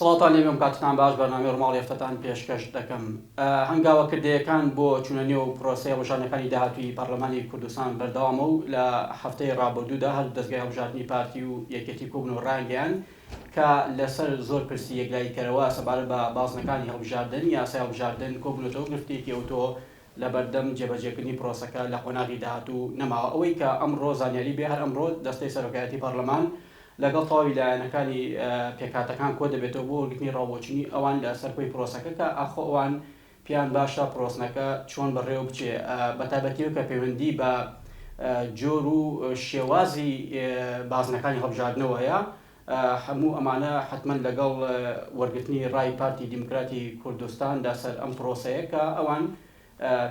سڵاتان لێبێم کاتتان باش بەرنامەی ڕۆماڵی هەفتەتان پێشکەش دەکەم. هەنگاوەکردەکان بۆ چونە نێو پرۆسەی هەڵبژاردنەکانی داهاتووی پەرلەمانی کوردستان بەردەوامە و لە هەفتەی ڕابردوودا هەر دەستگای هەڵبژاردننی پارتی و یەکێتی کۆبوون و ڕانگەیان کە لەسەر زۆر پرسی یەکلایکەرەوە سەبارەت بە بازنەکانی هەڵبژاردن یاسای هەڵبژاردن کۆبوونەوە گرفتێکی ئەوتۆ لە بەردەم جێبەجێکردنی پرۆسەکە لە قۆناغی داهاتوو نەماوە. ئەوەی کە ئەمڕۆ زانیاری بێ هەر ئەمڕۆ دەستەی سەرۆکایەتی پەرلەمان لەگەڵ تەواوی لایەنەکانی پێکهاتەکان کۆ دەبێتەوە بۆ وەرگرتنی ڕاوبۆچینی ئەوان لە سەرکۆی پرۆسەکە کە ئاخۆ ئەوان پیان باشە پرۆسنەکە چۆن بەڕێوە بچێ بەتایبەتیەوە کە پەیوەندی بە جۆر و شێوازی بازنەکانی هەڵبژاردنەوەیە هەموو ئەمانە حتمما لەگەڵ وەرگرتنی ڕای پارتی دیموکراتی کوردستاندا سەر ئەم پرۆسەیە کە ئەوان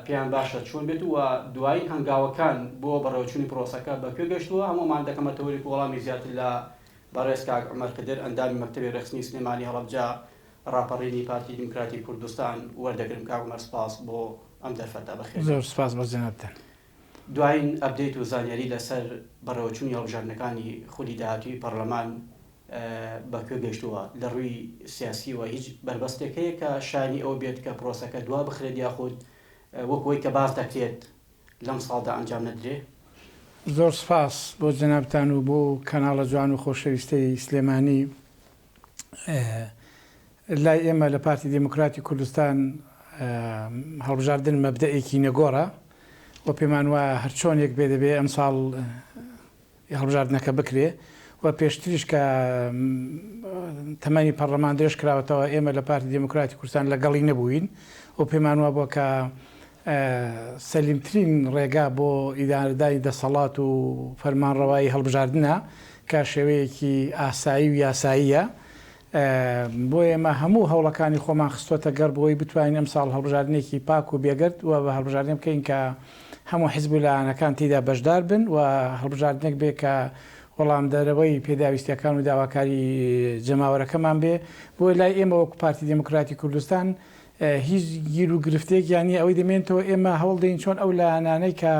پیان باشە چۆن بێت و دوای هەنگاوەکان بۆ بەڕێوەچوونی پرۆسەکە بەکوێ گەشتووە هەمومان دەکەمەتەوەی وەڵامی زیاتر لە بەڕێز کاک عومەر قدر ئەندامی مەکتەبی ڕێخستنی سلێمانی هەڵەبجە ڕاپەڕینی پارتی دیموکراتی کوردستان وەردەگرم. کاک عومەر سپاس بۆ ئەم دەرفەتە بەخێر. زۆر سپاس بە جەنابتان. دوایین ئەپدەیت و زانیاری لەسەر بەڕێوەچوونی هەڵبژاردنەکانی خودی داهاتووی پەرلەمان بەکوێ گەشتووە لە ڕووی سیاسیەوە هیچ بربەستێک هەیە کە شانی ئەو بێت کە پرۆسەکە دوا بخرێت یاخود وەکەوەی کە باز دەکرێت لەم ساڵدا ئەنجام نەدرێ؟ زۆر سپاس بۆ جەنابتان و بۆ کەناڵە جوان و خۆشەویستەی سلێمانی. لای ئێمە لە پارتی دیموکراتی کوردستان هەڵبژاردن مەبدەئێکی نەگۆڕە و پێمان وایە هەر چۆنێک بێ دەبێ ئەم ساڵ هەڵبژاردنەکە بکرێ و پێشتریش کە تەمەنی پەرلەمان درێژ کراوەتەوە ئێمە لە پارتی دیموکراتی کوردستان لەگەڵی نەبووین و پێمان وە بۆ کە سەلیمترین ڕێگا بۆ ئیدارەدانی دەسەڵات و فەرمانڕەوایی هەڵبژاردنە کە شێوەیەکی ئاسایی و یاساییە. بۆ ئێمە هەموو هەوڵەکانی خۆمان خستۆتە گەڕ بۆی بتوانین ئەم ساڵ هەڵبژاردنێکی پاک و بێگرت و بە هەڵبژاردن بکەین کە هەموو حیزب و لایەنەکان تێیدا بەشدار بن و هەڵبژاردنێک بێ کە وەڵام دەرەوەی پێداویستیەکان و داواکاری جەماوەرەکەمان بێ. بۆ لای ئێمە وەکو پارتی دیموکراتی کوردستان هیچ گیر و گرفتێک یانی ئەوەی دەمێنێتەوە ئێمە هەوڵ دەین چۆن ئەو لایەنانەی کە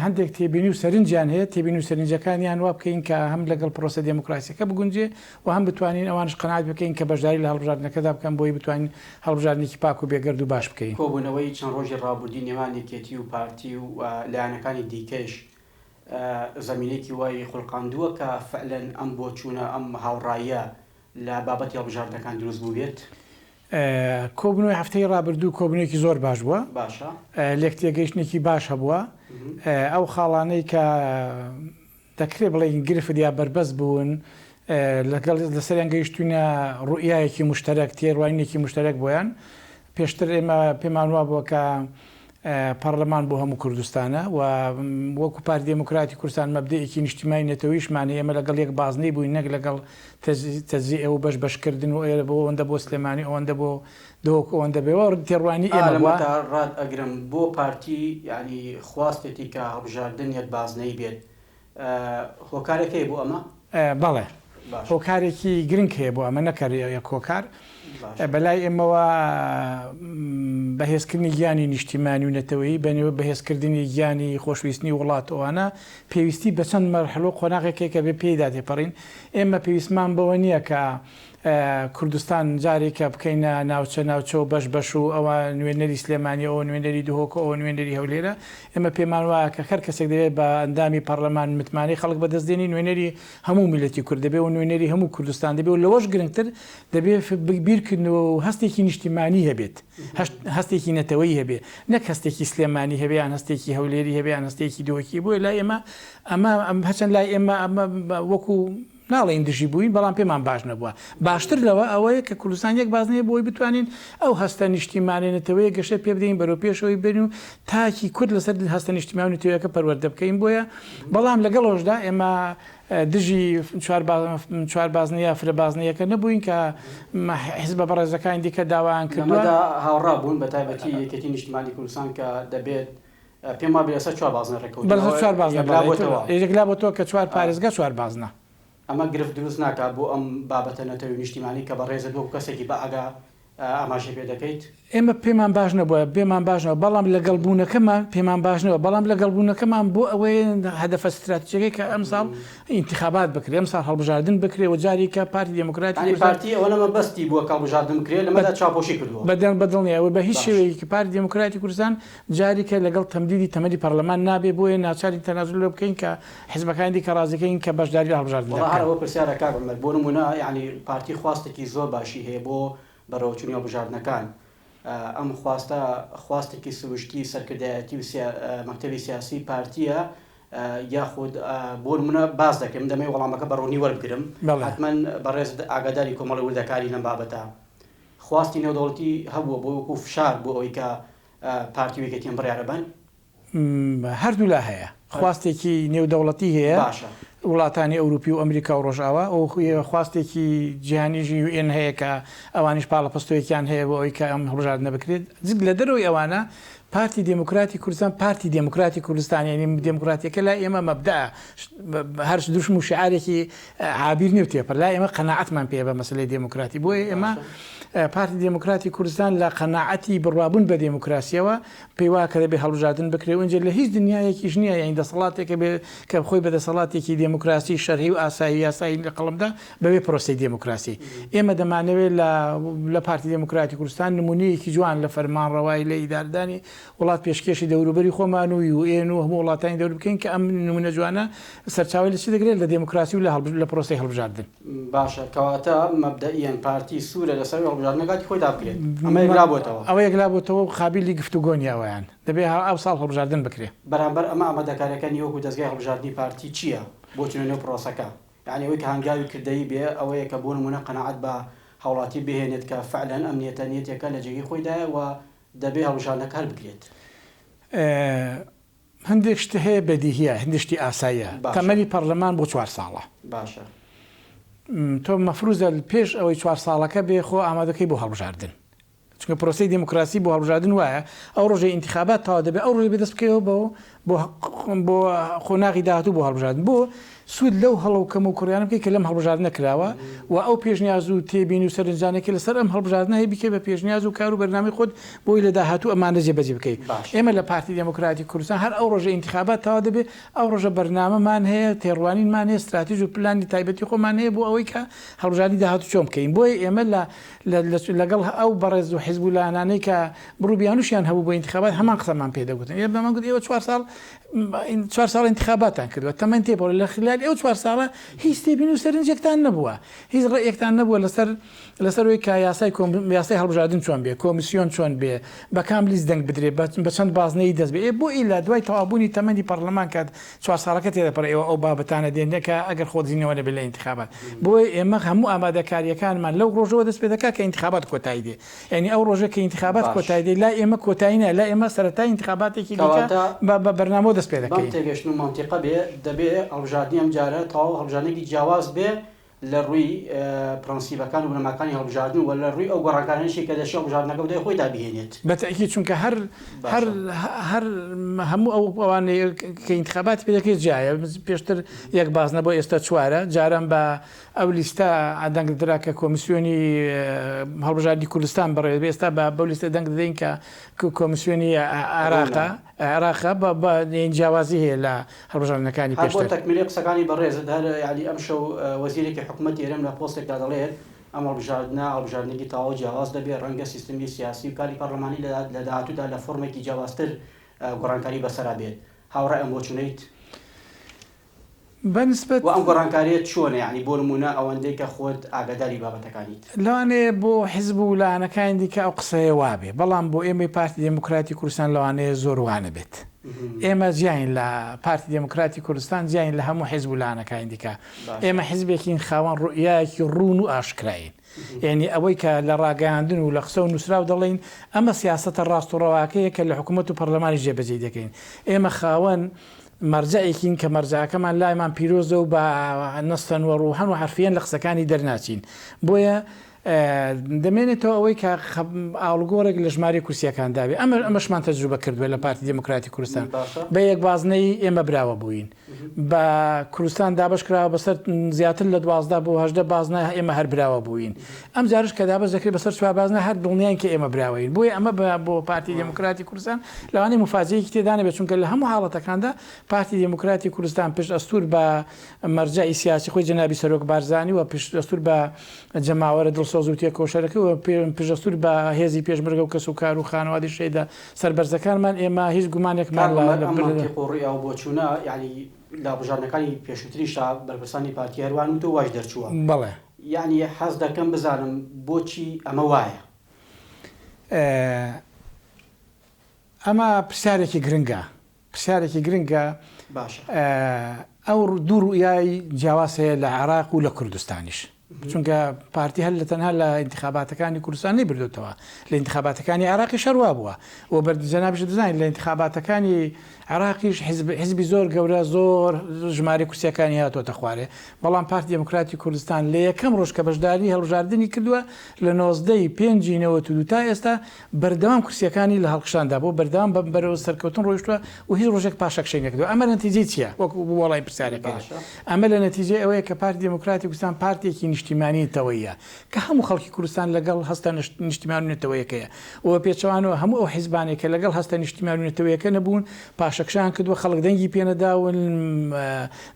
هەندێک تێبینی و سەرنجیان هەیە تێبینی و سەرنجەکانیان وا بکەین کە هەم لەگەڵ پرۆسە دموکراسیەکە بگونجێ و هەم بتوانین ئەوانش قەناعەت بکەین کە بەشداری لە هەڵبژاردنەکەدا بکەن بۆی بتوانین هەڵبژاردنێکی پاک و بێگەرد و باش بکەین. کۆبوونەوەی چەند ڕۆژی ڕابردووی نێوان یەکێتی و پارتی و لایەنەکانی دیکەش زەمینێکی وای خوڵقاندووە کە فعلەن ئەم بۆ چوونە ئەم هاوڕاییە لە بابەتی هەڵبژاردنەکان دروست بوو بێت. کۆبوونەوەی هەفتەی ڕابردوو کۆبوونێکی زۆر باش بووە، باشە لێک تێگەیشتێکی باش هەبووە. ئەو خاڵانەی کە دەکرێت بڵێ گرفت یا بربەست بوون لەگەڵ لەسەریان گەیشتوونە ڕوئیایەکی مشتەرەک تێڕوانینێکی مشتەرەک بۆیان. پێشتر ئێمە پێمان وا بووە کە پەرلەمان بۆ هەموو کوردستانە و وەکو پارتی دیموکراتی کوردستان مەبدەئێکی نیشتیمانی نەتەوەیشمانە ئێمە لەگەڵ یەک بازنەی بووین نەک لەگەڵ تەجزیع و بەشکردن و ئێرە بۆ ئەوەندە بۆ سلێمانی ئەوەندە بۆ دۆک ئەوەندە بێەوە تێڕوانی ئێمە ڕاد ئەگرم بۆ پارتی ینی خواستێتی کە هەڵبژاردن یەک بازنەی بێت هۆکارێکی بۆ ئەمە؟ بەڵێ هۆکارێکی گرنگ هەیە بۆ ئەمە نەکار یەک هۆکار بەلای ئێمەوە بەهێزکردنی گیانی نیشتیمانی و نەتەوەیی بەنێوە بەهێزکردنی گیانی خۆشویستنی وڵات ئەوانە پێویستی بە چەند مەرحلە قۆناغێکێکە بێ پێیدا تێپەڕین. ئێمە پێویستمان بەوە نییە کە کوردستان جارێکە بکەینە ناوچە و بەش و ئەوە نوێنەری سلێمانی ئەوە نوێنەری دوهۆکە ئەوە نوێنەری هەولێرە. ئێمە پێمان وایە کە هەر کەسێک دەوێت بە ئەندامی پەرلەمان متمانەی خەڵک بەدەستدێنی نوێنەری هەموو میلەتی کورد دەبێت و نوێنەری هەموو کوردستان دەبێت و لەوەش گرنگتر دەبێت بیرکردنەوە و هەستێکی نیشتیمانی هەبێت، هەستێکی نەتەوەی هەبێت، نەک هەستێکی سلێمانی هەبێیان هەستێکی هەولێری هەبێیان هەستێکی دۆکی بۆی لای ئێمە ئەمە هەچەند لای ئێمە ئەمە وەکو ناڵێن دژی بووین بەڵام پێمان باش نەبووە. باشتر لەوە ئەوەیە کە کوردستان یەک بازنەیە بۆی بتوانین ئەو هەستە نیشتیمانێنێتەوەی گەشە پێ بدەین بەرەو پێشەوەی بین و تاکی کورد لەسەر هەستە نیشتیمانێتەوەیەکە پەروەردە بکەین بۆیە. بەڵام لەگەڵەوەشدا ئێمە دژی چوار بازنەیە فرە بازنەیەکە نەبووین کە حیزبە بەڕێزەکانی دیکە داوایان کردووە هاوڕا بوون بە تایبەتی یەکێتی نیشتیمانی کوردستان کە دەبێت پێم وابێ لەسەر چوار بازنە ڕێکەوت چوار بازنە یەکلا بۆ تۆ کە چوار پارێزگا چوار بازنە. ئەمە گرفت دروست ناکات بۆ ئەم بابەتە نەتەوەی نیشتیمانی کە بە ڕێزە بۆ کەسێکی بە ئاگا ئاماژەی پێ دەکەیت؟ ئێمە پێمان باش نەبووە بێمان باشنەوە بەڵام لەگەڵبوونەکەمان پێمان باشنەوە بەڵام لەگەڵبوونەکەمان بۆ ئەوەی هەدەفە استراتیژیەکەی کە ئەمساڵ انتخابات بکرێ ئەمساڵ هەڵبژاردن بکرێ و جارێکە پارتی دموکراتی پارتی ئەوە نەمە بەستی بووە هەڵبژاردن بکرێت لەمەدا چاپۆشی کردووە بەدڵنیەوە بە هیچ شێوەیەکی پارتی دموکراتی کوردستان جارێکە لەگەڵ تەمدیدی تەمەدی پەرلەمان نابێ بۆیە ناچاری تەنازل لێ بکەین کە حیزبەکانی کە ڕازەکەین کە بەشداری هەڵبژاردن هەرەوە پرسیارە کاک عومەر بۆ نمونە یعنی پارتی خواستێکی زۆر باشی هەیە بۆ بەڕێوەچوونی هەڵبژاردنەکان ئەم خواستێکی سروشتی سەرکردایەتی و مەکتەبی سیاسی پارتیە یاخود بۆ نمونە باز دەکەم دەمەوێت وەڵامەکە بەڕوونی وەربگرم حتمەن بەڕێز ئاگاداری کۆمەڵی وردەکاری لەم بابەتە خواستی نێودەوڵەتی هەبووە بۆ وەکو فشار بۆ ئەوەی کە پارتی وێکێتیان بڕیارە بن هەردوو لا هەیە خواستێکی نێودەوڵەتی هەیە وڵاتانی ئەوروپی و ئەمریکا و ڕۆژاوە ئەو خواستێکی جیهانیژی UN هەیە کە ئەوانیش پاڵەپەستۆیەکیان هەیە بۆ ئەوەی کە ئەم هەڵبژاردنە بکرێت جگ لە دەرەوەی ئەوانە پارتی دموکراتی کوردستان پارتی دموکراتی کوردستان یعنی دموکراتیەکە لا ئێمە مەبدە هەر دوشم و شعارێکی عابیر نیە تێپەر لا ئێمە قەناعەتمان پێ بە مەسلەی دموکراتی بۆیە ئێمە پارتی دموکراتی کوردستان لە قەناعەتی بڕوابوون بە دموکراسیەوە پێی وایە کە دەبێ هەڵبژاردن بکرێ و ئەنجە لە هیچ دنیایەکیش نییە یعنی دەسەڵاتێکە بێ کە خۆی بە دەسەڵاتێکی دموکراسی شەرعی و ئاسایی یاسایی لە قەڵمدا بەبێ پرۆسی دموکراسی ئێمە دەمانەوێت لە پارتی دموکراتی کوردستان نمونەیەکی جوان لە فەرمانڕەوایی لە ئیداردانی وڵات پێشکێشی دەوروبەری خۆمان و UN و هەموو وڵاتانی دەور بکەین کە ئەم نمونە جوانە سەرچاوی لە چی دەگرێت لە دموکراسی و لە پرۆسی هەڵبژاردن باشە کەواتە مەبدەئیەن پارتی سوورە لەسەر هەڵبژاردنەکەی خۆی دابکرێت ئەمە یەکلابووەتەوە ئەوە یەکلابووەتەوە و خابیلی گفتوگۆنیاوەیان دەبێت ئەو ساڵ هەڵبژاردن بکرێت بەرامبەر ئەمە ئامادەکاریەکانی وەکو دەستگای هەڵبژاردننی پارتی چییە بۆ چونە پرۆسەکە یعنی ئەوەی کە هەنگاوی کردەی بێ ئەوەیە کە بۆ نمونە قەناعەت بە هاوڵاتی بهێنێت کە فعلەن ئەمنیەتە نیەتێکە لە جێگەی خۆیدایە و دەبێ هەڵبژاردنەکە هەر بکرێت هەندێک شتە هەیە بەدیهیە هەندشتی ئاساییە تەمەنی پەرلەمان بۆ 4 ساڵە باشە تۆ مەفروزە پێش ئەوەی 4 ساڵەکە بێ خۆ ئامادەکەی بۆ هەڵبژاردن چونکە پرۆسی دموکراسی بۆ هەڵبژاردن وایە ئەو ڕۆژەی انتخابات تاوا دەبێت ئەو ڕۆژی بەدەست بکەوە بۆ خۆناغی داهاتوو بۆ هەڵبژاردن بۆ سوود لەو هەڵەوکەم و کوڕیانە بکەی کە لەم هەڵبژاردن نەکراوە و ئەو پێشنیاز و تێبین و سەرنجانێکی لەسەر ئەم هەڵبژاردنە هەیە بکەی بە پێشنیاز و کار و بەرنامەی خۆت بۆی لە داهاتوو ئەمانە جێبەجێ بکەیت ئێمە لە پارتی دموکراتی کوردستان هەر ئەو ڕۆژە انتخابات تاوا دەبێت ئەو ڕۆژە بەرنامەمان هەیە تێڕوانینمان هەیە استراتیژ و پلانی تایبەتی خۆمان هەیە بۆ ئەوەی کە هەڵبژاردنی داهاتوو چۆن بکەین بۆیە ئێمە لەگەڵ ئەو بەڕێز و حیزبولانانەی کە بڕووبیانوشیان هەبوو بۆ انتخابات هەمان قسەمان پێ دەگوتن ئێمە گوت ئێوە 4 ساڵ انتخاباتان کردووە تەمەەن تێبڕ لە خلال ئەو 4 ساڵە هیچ تێبین و سەرنجێکتان نەبووە هیچ ڕێیەکتان نەبووە لەسەرەوەی کا یاسای هەڵبژاردن چۆن بێ کۆمیسیۆن چۆن بێ بە کام لیست دەنگ بدرێت بە چەند بازنەی دەست بێ بۆ ئیلا دوای تەوابوونی تەمەنی پەرلەمان کات 4 ساڵەکە تێدەپەڕ ئێوە ئەو بابەتانە دێنەکە ئەگەر خۆزینەوە نەبێت لە انتخابات بۆی ئێمە هەموو ئامادەکاریەکانمان لەو ڕۆژەوە دەست پێ دەکات کە انتخابات کۆتایی دێ یعنی ئەو ڕۆژە کە انتخابات کۆتایی دێ لا ئێمە کۆتاییە لا ئێمە سەرەتای انتخاباتێکی بە بەرنامە دەست پێ دەکەین تێگەشتن و مانتیقە بێ دەبێ هەڵبژاردننی ئەم جارە تەواو هەڵبژاردنێکی جیاواز بێ لە ڕووی پرەنسیبەکان و بنەماکانی هەڵبژاردن و لە ڕووی ئەو گۆڕانکارانشی کە دەشی هەڵبژاردنەکە بدەی خۆی دابهێنێت بەتەکی چونکە هەر هەموو ئەوانەیە کە انتخابات پێ دەکەیت جایە پێشتر یەک بازنە بۆ ئێستا چوارە جاران بە ئەو لیستە دەنگدرا کە کۆمیسیۆنی هەڵبژاردننی کوردستان بەڕێ ئێستا بە لیستە دەنگ دەدەین کە کۆمیسیۆنی عێراقا بە جیاوازی هەیە لە هەڵبژاردنەکانی پێشتر تەکمیلی قسەکانی بەڕێزت هەر یعنی ئەم شەو وەزیرێکی حکوومەتی هێرم لە پۆستێکدا دەڵێت ئەم هەڵبژاردنێکی تەواو جیاواز دەبێت ڕەنگە سیستمی سیاسی و کاری پەرلەمانی لە داهاتوودا لە فۆرمێکی جیاوازتر گۆڕانکاری بەسەرا بێت هاوڕای ئەم بۆ چونیت بەنسبەت و ئەم گۆڕانکاریت چۆنە یعنی بۆ نمونە ئەوەندەی کە خۆت ئاگاداری بابەتەکانیت لەوانەیە بۆ حیزب و لایەنەکانی دیکە ئەو قسەیە وابێ بەڵام بۆ ئێمەی پارتی دموکراتی کوردستان لەوانەیە زۆر وانە بێت ئێمە جیاین لە پارتی دموکراتی کوردستان جیاین لە هەموو حیزب و لایەنەکانی دیکە ئێمە حیزبێکین خاوەن ڕوئیایەکی ڕوون و ئاشکرایین یعنی ئەوەی کە لە ڕاگەاندن و لە قسە و نووسرا و دەڵێن ئەمە سیاسەتە ڕاست و ڕەواکەیە کە لە حکوومەت و پەرلەمانی جێبەجێ دەکەین ئێمە خاوەن مەرجەیەکین کە مەرجەکەمان لایمان پیرۆزە و بە نەستەن و ڕوحەن و حرفیان لە قسەکانی دەرناچین بۆیە دەمێنێتەوە ئەوەی کە ئاڵگۆڕێک لە ژماری کورسیەکان داوێ ئەمەشمان تەجروبە کردووە لە پارتی دموکراتی کوردستان بە یەک بازنەی ئێمە براوە بووین بە کوردستان دابش کراوە بەسەر زیاتر لە 12 بۆ 18 بازنە ئێمە هەر براوە بووین ئەم جارش کە دابش دەکرێت بەسەر 4 بازنە هەر دڵنیان کە ئێمە براوین بۆیە ئەمە بۆ پارتی دموکراتی کوردستان لەوانەیە مفاجەیەکی تێدانە بێت چونکە لە هەموو حاڵەتەکاندا پارتی دموکراتی کوردستان پشت ئەستور بە مەرجەی سیاسی خۆی جەنابی سەرۆک بارزانی و پشت ئەستور بە جەماوەرە دڵسۆز و تێکۆشەرەکە و پشتەستور بە هێزی پێشمەرگە و کەس و کار و خانەوادی شەیدا سەربەرزەکانمان ئێمە هیچ گومانێکمان قۆڕی ئەو بۆ چوونە یعنی لا بژارنەکانی پێشووتریشا بەرپرسانی پارتی هەروان و تۆ واش دەرچووە بەڵێ یعنی حەز دەکەم بزانم بۆچی ئەمە وایە ئەمە پرسیارێکی گرنگە باشە ئەو دوو ڕوئیای جیاوازەیە لە عێراق و لە کوردستانیش چونکە پارتی هەر لە تەنها لە انتخاباتەکانی کوردستان نەبردوتەوە لە انتخاباتەکانی عێراقی شەروا بووە و بەردەجەنابش دەزانین لە انتخاباتەکانی عێراقیش حزبی زۆر گەورە زۆر ژمارە کورسیەکانی هاتۆتە خوارێ بەڵام پارتی دموکراتی کوردستان لە یەکەم ڕۆژ کە بەشداری هەڵبژاردننی کردووە لە 1992 تا ئێستا بەردەوام کورسیەکانی لە هەڵقشاندا بۆ بەردەوام بەرەوە سەرکەوتن ڕۆیشتووە و هیچ ڕۆژێک پاشەکشەی نەکردووە ئەمە نەتیجەی چییە وەکو وەڵای پرسیارەکە ئەمە لە نەتیجەی ئەوەیە کە پارتی دموکراتی کوردستان پارتێکی نیشتیمانیتەوەیە کە هەموو خەڵکی کوردستان لەگەڵ هەستە نیشتیمانیتەوەیەکەیە و پێچەوانەوە هەموو ئەو حیزبانێک کە لەگەڵ هەستە نیشتیمانیتەوەیەکە نەبوون پاشەکشان کردووە خەڵک دەنگی پێنەداون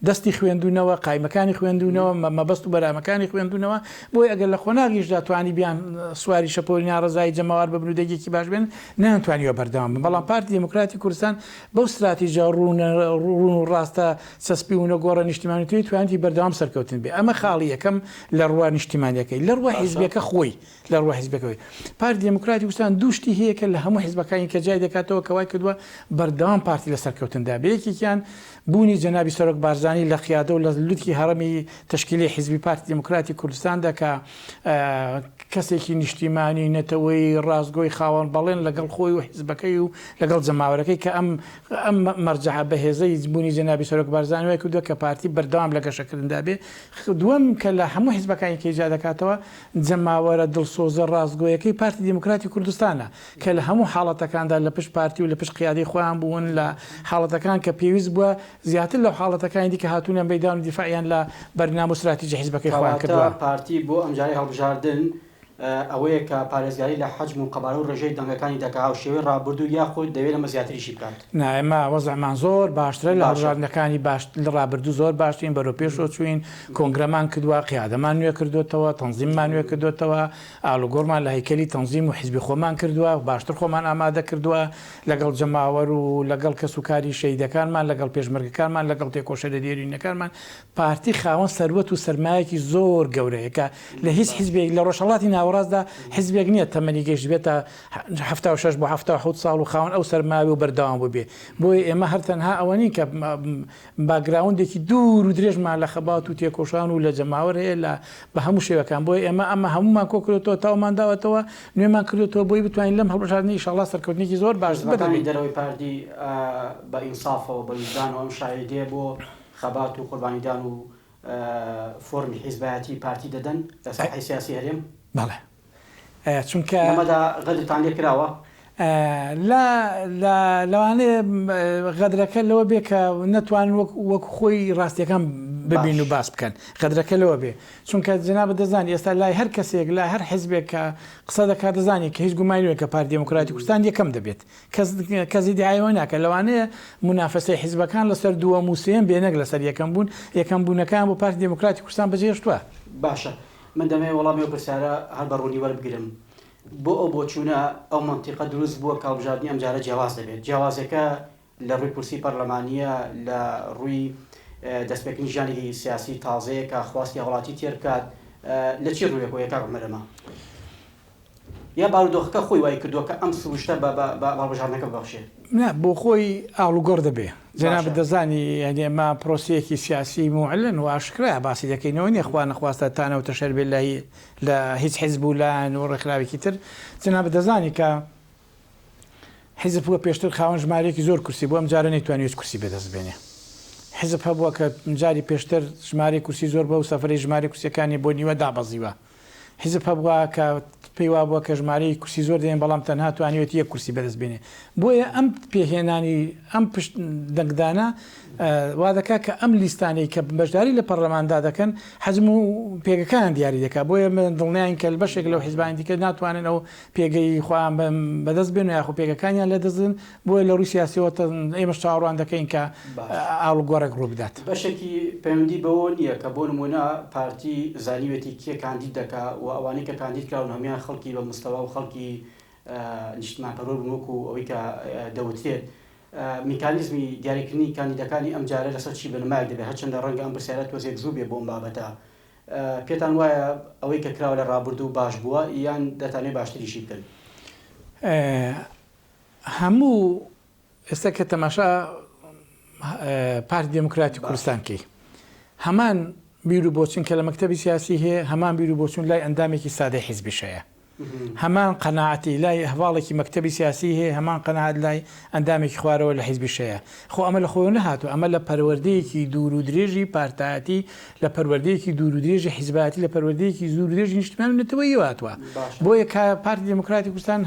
دەستی خوێندونەوە قایمەکانی خوێندونەوە مەبەست و بەرامەکانی خوێندونەوە بۆی ئەگەر لە خۆناغیشدا توانی بیان سواری شەپۆلی ناڕزایی جەماوار بە بنودێکی باش بێن نانتوانیوە بەردەوام بەڵام پارتی دموکراتی کوردستان بەو استراتیژیا ڕوون و ڕاستە سەسپی و نەگۆڕە نیشتیمانیتەوەی توانیتی بەردەوام سەرکەوتن بێ ئەمە خاڵی یەکەم لە ڕوا نیشتیمانیەکەی لە ڕوا حیزبەکە خۆی لە ڕوا حیزبەکەی پارتی دموکراتی کوردستان دووشتی هەیە کە لە هەموو حیزبەکانی کە جای دەکاتەوە کەوای کردووە بەردەوام پارتی لە سەرکەوتندا بەیەکێکیان بوونی جەنابی سەرۆک بارزانی لە قیادە و لە لوتکی هەڕەمی تشکیلی حیزبی پارتی دموکراتی کوردستاندا کە کەسێکی نیشتیمانی نەتەوەی ڕاستگۆی خاوەن بەڵێن لەگەڵ خۆی و حیزبەکەی و لەگەڵ جەماوەرەکەی کە ئەم مەرجع بەهێزەی بوونی جەنابی سەرۆک بارزانی وای کردووە کە پارتی بەردەوام لە گەشەکردندا بێ دووەم کە لە هەموو حیزبەکانی کە ایجاد دەکاتەوە جەماوەرە دڵسۆزە ڕاستگۆیەکەی پارتی دموکراتی کوردستانە کە لە هەموو حاڵەتەکاندا لە پشت پارتی و لە پشت قیادەی خۆیان بوون لە حاڵەتەکان کە پێویست بووە زیاتر لەو حاڵەتەکانی کە هاتوونیان بەیدان و دیفاعیان لە بەرنامە و استراتیژی حیزبەکەی خۆیان کردووە پارتی بۆ ئەمجارەی هەڵبژاردن ئەوەیە کە پارێزگاری لە حەجم و قەبارە و ڕێژەی دەنگەکانی دەکا و شێوەی ڕابردوو یاخۆ دەوێت لەمە زیاتریشی بکات ئێمە وەزعمان زۆر باشترە لە هەڵبژاردنەکانی باش لە ڕابردوو زۆر باشترین بەرەو پێشەوە چوین کۆنگرەمان کردووە قیادەمان نوێ کردوێتەوە تەنزیممان نوێ کردوێتەوە ئاڵوگۆڕمان لە هەیکەلی تەنزیم و حیزبی خۆمان کردووە باشتر خۆمان ئامادە کردووە لەگەڵ جەماوەر و لەگەڵ کەس و کاری شەیدەکانمان لەگەڵ پێشمەرگەکانمان لەگەڵ تێکۆشەرە دێرینەکانمان پارتی خاوەن سەروەت و سەرمایەکی زۆر گەورەیە کە لە هیچ حیزبێک لە ڕۆژهەڵاتی ناوەڕاستدا حیزبێک نییە تەمەنی گەشت بێتە 76 بۆ 77 ساڵ و خاوەن ئەو سەرماوی و بەردەوام بووبێ بۆیە ئێمە هەرتەنها ئەوە نین کە باگراوندێکی دوور و درێژمان لە خەبات و تێکۆشان و لە جەماوەر هەیە لە بە هەموو شێوەکان بۆی ئەمە هەمومان کۆ کردێتەوە تاومان داوەتەوە نوێمان کردێتەوە بۆی بتوانین لەم هەڵبژاردننی ئینشاڵڵا سەرکەوتنێکی زۆر باش بەدەمی دەرەوەی پارتی بە ئینسافەوە بە ویجدان و ئەم شایدێ بۆ خەبات و قوربانیدان و فۆرمی حیزبایەتی پارتی دەدەن لە ساحەی سیاسی هەرێم بەڵێ چونکە ئەمەدا غەدرتان لێ کراوە لەوانەیە غەدرەکە لەوە بێ کە نەتوانن وەکو خۆی ڕاستیەکان ببین و باس بکەن غەدرەکە لەوە بێ چونکە جەنابە دەزانی ئێستا لای هەر کەسێک لای هەر حیزبێک کە قسە دەکات دەزانی کە هیچ گومانیوە کە پارتی دموکراتی کوردستان یەکەم دەبێت کەسی دیایەوە ناکە لەوانەیە منافەسەی حیزبەکان لەسەر دووەم و سێم بێنەک لەسەر یەکەم بوونەکان بۆ پارتی دموکراتی کوردستان بەجێهێشتووە باشە من دەمەوێت وەڵامی پرسیارە هەر بە ڕوونی وەربگرم بۆ ئەو بۆچوونە ئەو منتیقە دروست بووە کە هەڵبژاردننی ئەم جارە جیاواز دەبێت جیاوازەکە لە ڕووی کورسی پەرلەمانیە لە ڕووی دەستپێکردنی ژیانێکی سیاسی تازەیە کە خواستی هەوڵاتی تێر بکات لە چی ڕوویەکەوە یەکا ڕمەرەمە یا بارودۆخەکە خۆی وای کردووە کە ئەم سروشتە بە هەڵبژاردنەکە ببەخشێت بۆ خۆی ئاڵوگۆڕ دەبێ جەناب دەزانی یعنی ئەمە پرۆسەیەکی سیاسی معلن و ئاشکرا باسی دەکەینەوە نیە خوا نەخواستە تانەوتە شەر بێت لە هیچ حیزب و لایەن و ڕێکخراوێکی تر جەناب دەزانی کە حیزب بووە پێشتر خاوەن ژمارەیەکی زۆر کورسی بووە ئەم جارە نەیتوانێت کورسی بەدەستبێنێ حیزب هەبووە کە جاری پێشتر ژمارەی کورسی زۆر بە و سەفرەی ژمارە کورسیەکانی بۆ نیوە دابەزیوە حیزب هەبووە کە پێی وا بووە کە ژمارەی کورسی زۆر دێن بەڵام تەنها توانیوێت یەک کورسی بەدەست بێنێ بۆیە ئەم پێهێنانی ئەم پشت دەنگدانە وا دەکات کە ئەم لیستانەی کە بەشداری لە پەرلەماندا دەکەن حەزم و پێگەکان دیاری دەکات بۆیە من دڵنیان کە بەشێک لەو حیزبانی دیکە ناتوانن ئەو پێگەی خۆیان بەدەست بێن و یاخۆ پێگەکانیان لەدەستن بۆیە لە ڕووی سیاسیەوە ئێمەش چاوەڕوان دەکەین کە ئاڵگۆڕێک ڕوو بدات بەشێکی پەیوەندی بەوە نییە کە بۆ نمونە پارتی زانیوێتی کێ کاندید دەکات و ئەوانەی کە کاندید کراون هەمیان خەڵکی بە مستەوا و خەڵکی نیشتیمانپەرۆر بوون وەکو ئەوەی کە دەوترێت میکانیزمی دیاریکردنی کاندیدەکانی ئەم جارە لەسەر چی بنمایك دەبێت هەرچەندە ڕەنگە ئەم پرسیارە تۆزێک زوو بێ بۆ ئەم بابەتە پێتان وایە ئەوەی کە کراوە لە ڕابردوو باش بووە یان دەتانێت باشتریشی بکەن هەموو ئێستا کە تەماشا پارتی دموکراتی کوردستانکەی هەمان بیر و بۆچون کە لە مەکتەبی سیاسی هەیە هەمان بیر و بۆچون لای ئەندامێکی سادەی حیزبیشەیە هەمان قەناعەتی لای هەواڵێکی مەکتەبی سیاسی هەیە هەمان قەناعەت لای ئەندامێکی خوارەوە لە حیزبیشەیە خۆ ئەمە لە خۆی نەهاتوو ئەمە لە پەروەردەیەکی دوور و درێژی پارتایەتی لە پەروەردەیەکی دوور و درێژی حیزباتی لە پەروەردەیەکی زوور و درێژی نیشتیمانیەتەوەی هاتووە بۆیە پارتی دموکراتی کوردستان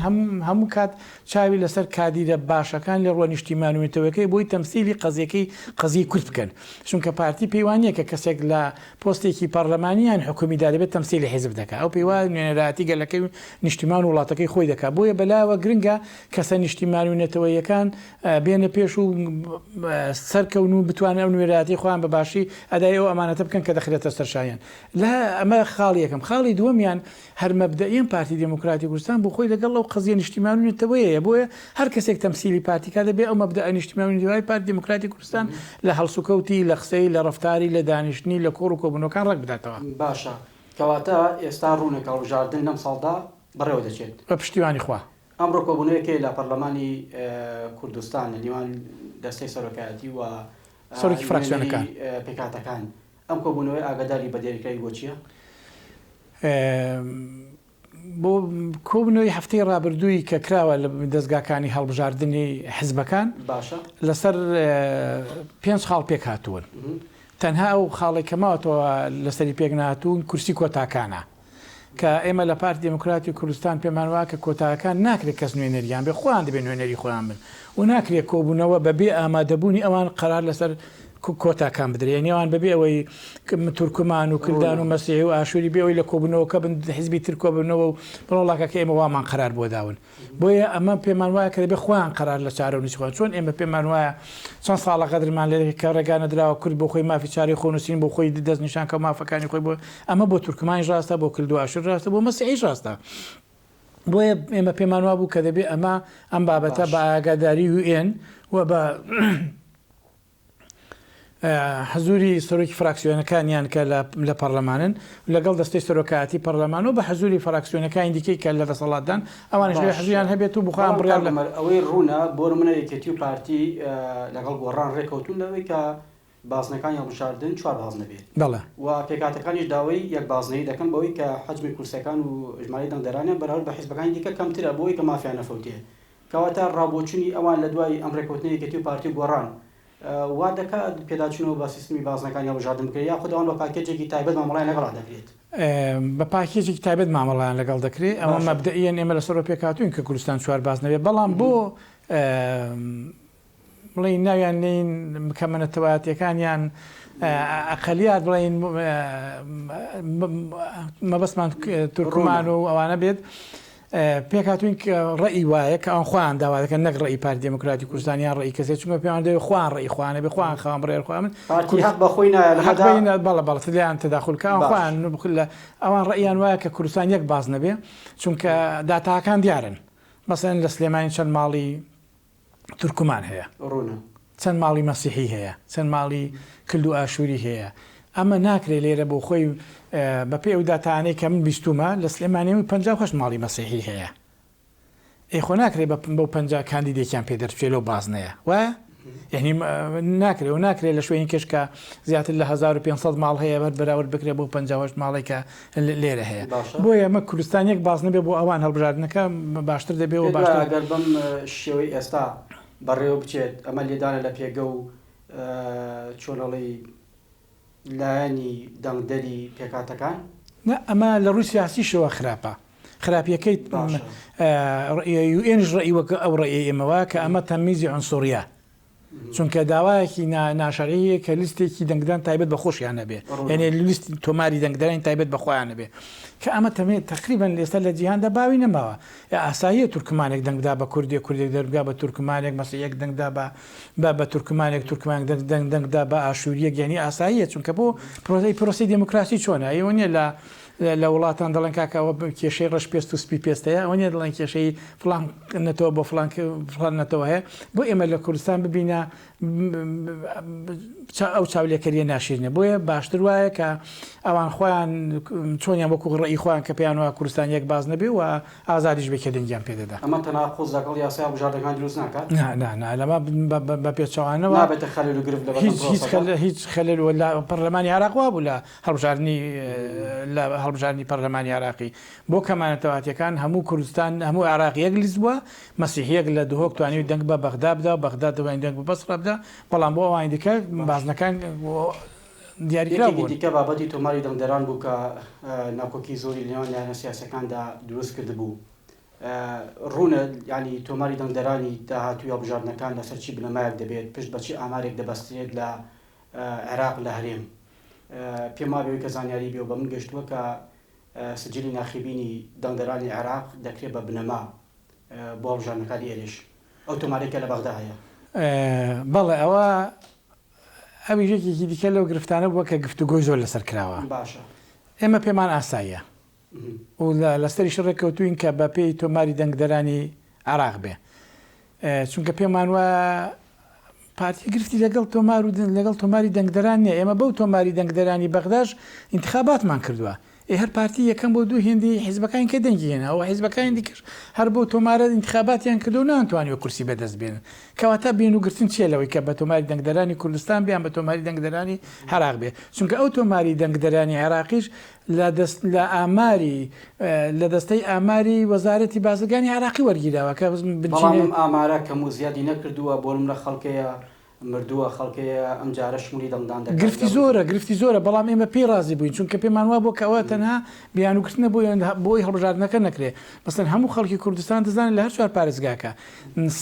هەموو کات چاوی لەسەر کادیرە باشەکان لە ڕوە نیشتیمانیەتەوەکەی بۆی تەمسیلی قەزیەی کورد بکەن چونکە پارتی پەیوانیە کە کەسێک لە پۆستێکی پەرلەمانیان حکومیدا دەبێت تەمسیلی حیزب دەکات ئەو پێیوا نوێنەراتی گەلەکەی نیشتیمان وڵاتەکەی خۆی دەکات بۆیە بەلاوە گرنگە کەسە نیشتیمانیەتەوەیەکان بێنە پێش و سەرکەون و بتوانێت ئەو نوێراتی خۆیان بە باشی ئەدای ئەو ئەمانەتە بکەن کە دەخرێتە سەرشایەن لە ئەمە خاڵی یەکەم خاڵی دووەمیان هەر مەبدەئیان پارتی دموکراتی کوردستان بۆ خۆی لەگەڵ ئەو قەزیە نیشتیمانیەتەوەیە بۆیە هەر کەسێک تەمسیلی پارتیکا دەبێت ئەو مەبدەئە نیشتیمانیەتەوەی پارتی دموکراتی کوردستان لە هەڵسوکەوتی لە قسەی لە ڕەفتاری لە دانیشتنی لە کۆڕ و کۆبوونەکان ڕێک بداتەوە باشە کەواتە ئێستا ڕوونێکە ڕژاردن لەم ساڵدا بەڕێوە دەچێت بە پشتیوانی خوا ئەمڕۆ کۆبوونەیەکێ لە پەرلەمانی کوردستان لە نیوان دەستەی سەرۆکایەتی و سەرۆکی فراکسیۆنەکان پێکاتەکان ئەم کۆبوونەوەی ئاگاداری بە دیاریکراوی بۆ چییە؟ بۆ کۆبوونەوەی هەفتەی ڕابردووی کە کراوە لە دەستگاکانی هەڵبژاردننی حزبەکان باشە لەسەر 5 خاڵ پێک هاتوون تەنها ئەو خاڵێک کەماوەتەوە لەسەری پێک نهاتوون کورسی کۆتاکانە کە ئێمە لە پارتی دموکراتی کوردستان پێمان وایە کە کۆتاکان ناکرێت کەس نوێنەریان بێ خۆیان دەبێت نوێنەری خۆیان بن و ناکرێت کۆبوونەوە بەبێ ئامادەبوونی ئەوان قەرار لەسەر کۆتاکان بدرێن ئەوان بەبێ ئەوەی تورکمان و کردان و مەسیحی و ئاشووری بێەوەی لە کۆبوونەوەکە بن حیزبی ترکۆبنەوە و بڵاوڵاکە کە ئێمە وامان قەرار بۆ داون بۆیە ئەمە پێمان وایە کە دەبێت خۆیان قەرار لە چارە و نیسیخۆن چۆن ئێمە پێمان وایە چەند ساڵە قەدرمان لێ کە ڕێگانە دراوە کورد بۆ خۆی مافی چاری خۆنووسین بۆ خۆی دەست نیشان کە مافەکانی خۆی بۆ ئەمە بۆ تورکمانی ڕاستە بۆ کلد و ئاشور ڕاستە بۆ مەسیحیش ڕاستە بۆیە ئێمە پێمان وا بوو کە دەبێت ئەمە ئەم بابەتە بە ئاگاداری UN و بە حەزوری سەرۆکی فراکسیۆنەکانیان کە لە پەرلەمانن لەگەڵ دەستەی سەرۆکایەتی پەرلەمان و بە حەزوری فراکسیۆنەکانی دیکەی کە لە دەسەڵاتدان ئەوانش حەزیان هەبێت و بخوان بڕیار لە ئەوەی ڕوونە بۆ منە یەکێتی و پارتی لەگەڵ گۆڕان ڕێکەوتون لەوەی کە بازنەکانی هەڵبژاردن 4 بازنە بێت بەڵێ و پێکاتەکانیش داوای یەک بازنەی دەکەن بەوەی کە حەجمی کورسەکان و ژمارەی دەنگدەرانیان بەراورد بە حیزبەکانی دیکە کەمترە بۆی کە مافیان نەفەوتێ کەواتە ڕابۆچوونی ئەوان لە دوای ئەم ڕێکەوتنی یەکێتی و پارتی گۆڕان وا دەکات پێداچوونەوە بە سیستمی بازنەکانی هەڵبژاردن بکرێت یا خودەوان بە پاکێجێکی تایبەت مامەڵایان لەگەڵ دەکرێت بە پاکێجێکی تایبەت مامەڵایان لەگەڵ دەکرێت ئەمە مەبدەئیان ئێمە لەسەر پێکاتوین کە کوردستان 4 بازنەوێت بەڵام بۆ بڵین ناویان لین کە منەتەوایەتیەکانیان ئەقەلیات بڵین مەبەستمان تورکمان و ئەوانە بێت پێکاتوین ڕێی وایە کە ئەوان خۆیان داوا دەکەن نەک ڕێی پارتی دموکراتی کوردستانیان ڕێی کەسێک چونکە پێیان دەوێت خۆیان ڕێی خۆیانە بێ خۆیان خەوان بڕێر خۆیان بەخۆی بەڵە تلیان تەداخولکە خۆیان لە ئەوان ڕێیان وایە کە کوردستان یەک باز نەبێ چونکە داتاکان دیارن مەسەن لە سلێمانی چەند ماڵی تورکمان هەیە چەند ماڵی مەسیحی هەیە چەند ماڵی کلد و ئاشووری هەیە ئەمە ناکرێت لێرە بۆ خۆی بەپێ ئەو داتانەی کە من بیستومە لە سلێمانی 56 ماڵی مەسیحی هەیە ئێخۆ ناکرێت بەو 50 کاندیدێکیان پێ دەرچێت لەو بازنەیە وایە یعنی ناکرێت و ناکرێت لە شوێنی کەشکە زیاتر لە 1500 ماڵ هەیە بەراورد بکرێت بۆ 58 ماڵێکە لێرە هەیە بۆیە ئەمە کوردستان یەک باز نەبێ بۆ ئەوان هەڵبژاردنەکە باشتر دەبێت و باشتر ئەگەر بەم شێوەی ئێستا بەڕێوە بچێت ئەمە لێدانە لە پێگە و چۆنەڵی لایەنی دەنگدەری پێکاتەکان ئەمە لە ڕووی سیاسیشەوە خراپیەکەی یوئێنش ڕێی وەکە ئەو ڕێی ئێمەوە کە ئەمە تەمیزی عنسوریە چونکە داوایەکی ناشەرعیە کە لیستێکی دەنگدان تایبەت بە خۆشیان نەبێ یعنی لیستی تۆماری دەنگدارانی تایبەت بە خۆیان نەبێ کە ئەمە تقریبا لێستا لە جیهاندا باوی نەماوە ئاساییە تورکمانێک دەنگدا بە کوردێک دەرگا بە تورکمانێک مەسیحێک دەنگدا بە تورکمانێک دەنگدا بە ئاشوریەک یعنی ئاساییە چونکە بۆ پرۆسی دموکراسی چۆنە ئەوە نیە لە وڵاتان دەڵێن کاکەوە کێشەی ڕەش پێست و سپی پێستەیە ئەوە نیە دەڵێن کێشەی فڵان نەتەوە بۆ فڵان نەتەوە هەیە بۆ ئێمە لە کوردستان ببینە ئەو چاولێکەریە ناشرینە بۆیە باشتر وایە کە ئەوان خۆیان چۆنیان وەکو ڕێی خۆیان کە پێیان وە کوردستان یەک باز نەبێ و ئازادیش بێکە دەنگیان پێدەدا ئەمە تەناقوز لەگەڵ یاسای هەڵبژاردنەکان دروست ناکات لەمە بە پێچەوانەوە نابێتە خەلەل و گرفت لە هیچ خەلەل ولا پەرلەمانی عێراق وا بوو لە هەڵبژاردننی پەرلەمانی عێراقی بۆ کەمانەتەواتیەکان هەموو کوردستان هەموو عێراقی یەک لیست بووە مەسیحیەک لە دهۆک توانی دەنگ بە بەغدا بدە و بەغدا دوای دەنگ بە بەسڕە بدە بەڵام بۆ ئەوانی دیکە بازنەکان دیاریکرا بوون. دیکە بابەتی تۆماری دەنگدەران بوو کە ناکۆکی زۆری لەوان لایەنە سیاسەکاندا دروست کرد بوو ڕوونە ینی تۆماری دەنگدەرانی داهاتووی هەڵبژاردنەکان لەسەر چی بنەمایەک دەبێت پشت بەچی ئامارێک دەبەسترێت لە عێراق لە هەرێم پێم وابێت کە زانیاری بێ و بە من گەشتووە کە سجلی ناخیبینی دەنگدەرانی عێراق دەکرێت بە بنەما بۆ هەڵبژاردنەکانی ئێرش ئەو تۆمارێکە لە بەغدا هەیە بەڵێ ئەوە ئەویژێکی دیکە لەو گرفتانە بووە کە گفتوگۆی زۆر لەسەر کراوە باشە ئێمە پێمان ئاساییە و لەسەری شڕێککەوتوین کە بە پێی تۆماری دەنگدەرانی عێراق بێ چونکە پێمان وە پارتی گرفتی لەگەڵ تۆماری دەنگدەران نیە ئێمە بەو تۆماری دەنگدەرانی بەغداش انتخاباتمان کردووە هەر پارتی یەکەم بۆ دوو هێندی حیزبەکان کە دەنگی هێنا ئەو حیزبەکان دیکەش هەر بۆ تۆمارە انتخاباتیان کردو و نانتوانیوە کورسی بەدەست بێنن کەواتە بین و گرتن چیە لەوەی کە بە تۆماری دەنگدەرانی کوردستان بیان بە تۆماری دەنگدەرانی عێراق بێ چونکە ئەو تۆماری دەنگدەرانی عێراقیش لە ئاماری لە دەستەی ئاماری وەزارەتی بازرگانی عێراقی وەرگیراوە کە بەڵام ئامارە کەم و زیادی نەکردووە بۆ لە خەڵکەیە مردووە خەڵکەیە ئەم جارە شمولی دەنگدان گرفتی زۆرە بەڵام ئێمە پێی رازی بووین چونکە پێمان وا بۆ کەەوە تەنها بیانوکردنە بۆی هەڵبژاردنەکە نەکرێ بەستەن هەموو خەڵکی کوردستان دەزانن لە هەر چوار پارێزگاکە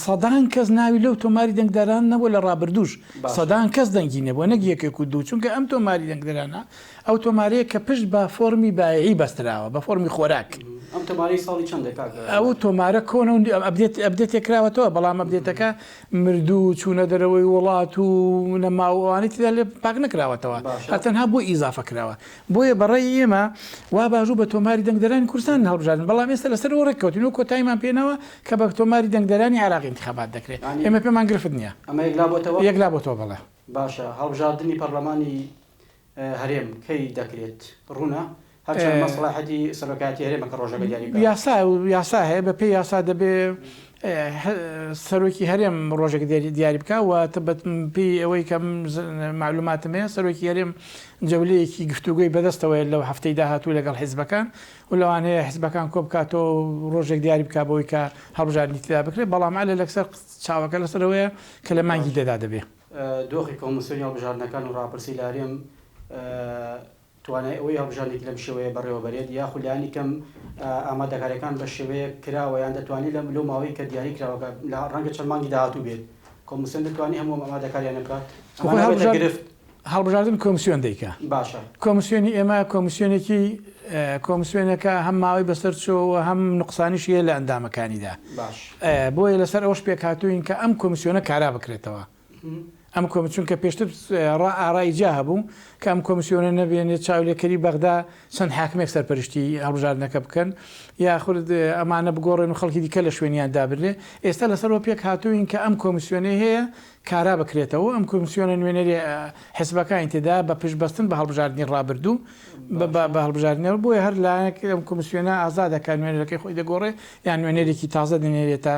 سەدان کەس ناوی لەو تۆماری دەنگداران نەبوو لە ڕابردووش سەدان کەس دەنگی نەبووە نەک یەکێک و دوو چونکە ئەم تۆماری دەنگدەرانە ئەو تۆمارەیە کە پشت بە فۆرمی بایعی بەستراوە بە فۆرمی خۆراک ئەم تۆماری ساڵی چەندێک ئەو تۆمارە کۆنە ئەبدێتێکراوەتەوە بەڵام ئەبدێتەکە مردوو چوونە دەرەوەی وڵات و نەماوانی تدا لێ پاک نەکراوەتەوە هەتەنها بۆ ئیزافە کراوە بۆیە بەڕێی ئێمە وا باشوو بە تۆماری دەنگدەرانی کوردستان هەڵبژاردن بەڵام ئێستا لەسەر ڕێککەوتین و کۆتاییمان پێنەوە کە بە تۆماری دەنگدەرانی عێراقی انتخابات دەکرێت ئێمە پێمان گرفت نییە ئەمە یەکلا بۆتەوە بڵێ باشە هەڵبژاردننی پەرلەمانی هەرێم کەی دەکرێت ڕوونە هەرچەند مەسڵەحەتی سەرۆکایەتی هەرێمەکە ڕۆژەکە دیاری یاسا هەیە بە پێی یاسا دەبێ سەرۆکی هەرێم ڕۆژێک دیاری بکە و پێی ئەوەی کە معلوماتم هەیە سەرۆکی هەرێم جەولەیەکی گفتوگوی بەدەستەوەی لەو هەفتەی داهاتوو لەگەڵ حیزبەکان و لەوانەیە حیزبەکان کۆ بکاتەوە ڕۆژێک دیاری بک بۆی کە هەڵبژاردننی تدا بکرێت بەڵام لە لەسەر چاوەکە لەسەرەوەیە کە لە مانگی دەدا دەبێ دۆخی کۆمسیۆنی هەڵبژاردنەکان و ڕاپرسی لە هەرێم توانای ئەوەی هەڵبژاردنێکی لەم شێوەیە بەڕێوەبەرێت یا خولانی کەم ئامادەکاریەکان بە شێوەیە کراوە یان دەتوانێت لەو ماوەی کە دیاری کراوەکە لە ڕەنگە چەند مانگی داهاتوو بێت کۆمسیۆن دەتوانێت هەموو ئامادەکاریان بکات هەڵبژاردن کۆمسیۆن دەیکا باشە کۆمسیۆنی ئێمە کۆمسیۆنێکی کۆمسیۆنەکە هەم ماوەی بەسەر چۆوە هەم نقصانیشیە لە ئەندامەکانیدا بۆیە لەسەر ئەوش پێک هاتووین کە ئەم کۆمسیۆنە کارا بکرێتەوە ئەم کۆمسیۆن کە پێشتر ئاڕای جا هەبوو کە ئەم کۆمسیۆنە نەبێنێت چاولێکەری بەغدا چەند حاکمێک سەرپەرشتی هەڵبژاردنەکە بکەن یاخود ئەمانە بگۆڕێن و خەڵکی دیکە لە شوێنیان دابرێ ئێستا لەسەرەوە پێک هاتووین کە ئەم کۆمسیۆنەی هەیە کارا بکرێتەوە ئەم کۆمسیۆنە نوێنەری حیزبەکانی تێدا بە پشتبەستن بە هەڵبژاردننی ڕابردوو بە هەڵبژاردنەوە بۆیە هەر لایەنێک ئەم کۆمسیۆنە ئازادەکە نوێنەرەکەی خۆی دەگۆڕێ یان نوێنەرێکی تازە دەنێرێتە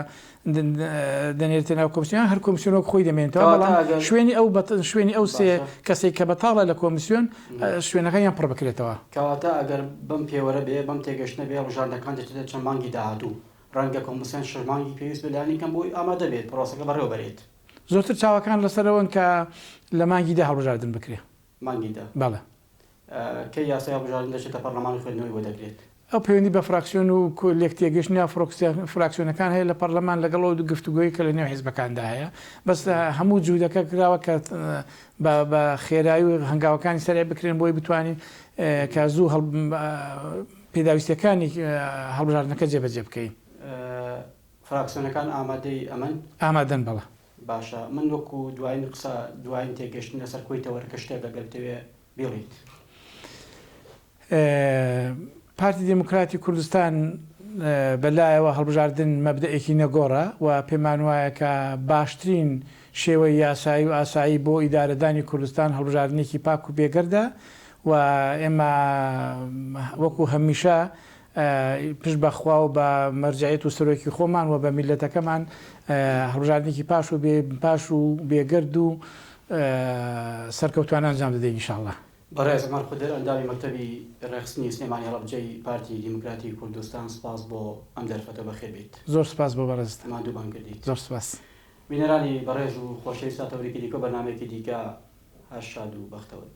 دەنێتە ناو کۆمسیۆن هەر کۆمسیۆنەوە خۆی دەمێنێتەوە بەڵام شوێنی ئەو سێ کەسێک کە بەتاڵە لە کۆمسیۆن شوێنەکەیان پڕ بکرێتەوە کەواتە ئەگەر بەم پێوەرە بێ بەم تێگەشتە بێ هەڵبژاردنەکان دەچێتە چەند مانگی داهاتوو ڕەنگە کۆمسیۆن شەمانگی پێویست بەلایانی کەم بۆی ئامادە بێت پرۆسەکە بەڕێوەبەرێت زۆرتر چاوەکان لەسەرەوەن کە لە مانگیدا هەڵبژاردن بکرێ مانگیدا بەڵێ کە یاسای هەڵبژاردن دەچێتە پەرلەمانی خوێندنەوەی بۆ دەکرێت. ئەو پەیوەندی بە فراکسیۆن و لێک تێگەشتنیا فراکسیۆنەکان هەیە لە پەرلەمان لەگەڵەوە گفتوگۆیی کە لە نێو حیزبەکاندا هەیە بەس هەموو جوودەکە کراوە کە بە خێرایی و هەنگاوەکانی سەرای بکرێن بۆی بتوانین کە زوو پێداویستەکانی هەڵبژاردنەکە جێبەجێ بکەین. فراکسیۆنەکان ئامادەی ئەمن ئامادەن بەڵە. باشە من وەکو دوایین قسە دوایین تێگەشتن لەسەر کۆیتەوە کە شتێک دەگەلتەوێ بێڵیت. پارتی دموکراتی کوردستان بەلایەوە هەڵبژاردن مەبدەئێکی نەگۆڕە و پێمان وایە کە باشترین شێوەی یاسایی و ئاسایی بۆ ئیدارەدانی کوردستان هەڵبژاردنێکی پاک و بێگەردە و ئێمە وەکو هەمیشە پشت بەخوا و بە مەرجعیت و سەرۆکی خۆمان و بە میلەتەکەمان هەڵبژاردنێکی پاش و بێگەرد و سەرکەوتوانە ئەنجام دەدەین ئینشاءڵڵا. بەڕێز ئەمەر خودر ئەندامی مەکتەبی ڕێخستنی سلێمانی هەڵبجەی پارتی دیموکراتی کوردستان سپاس بۆ ئەم دەرفەتە بەخێر بێت. زۆر سپاس بۆ بەڕێزت. مادووبان کردیت. زۆر سپاس. بینەرانی بەڕێز و خۆشەویست ساتەوەرێکی دیکە بەرنامەیەکی دیکە هەر شاد و بەختەوەر.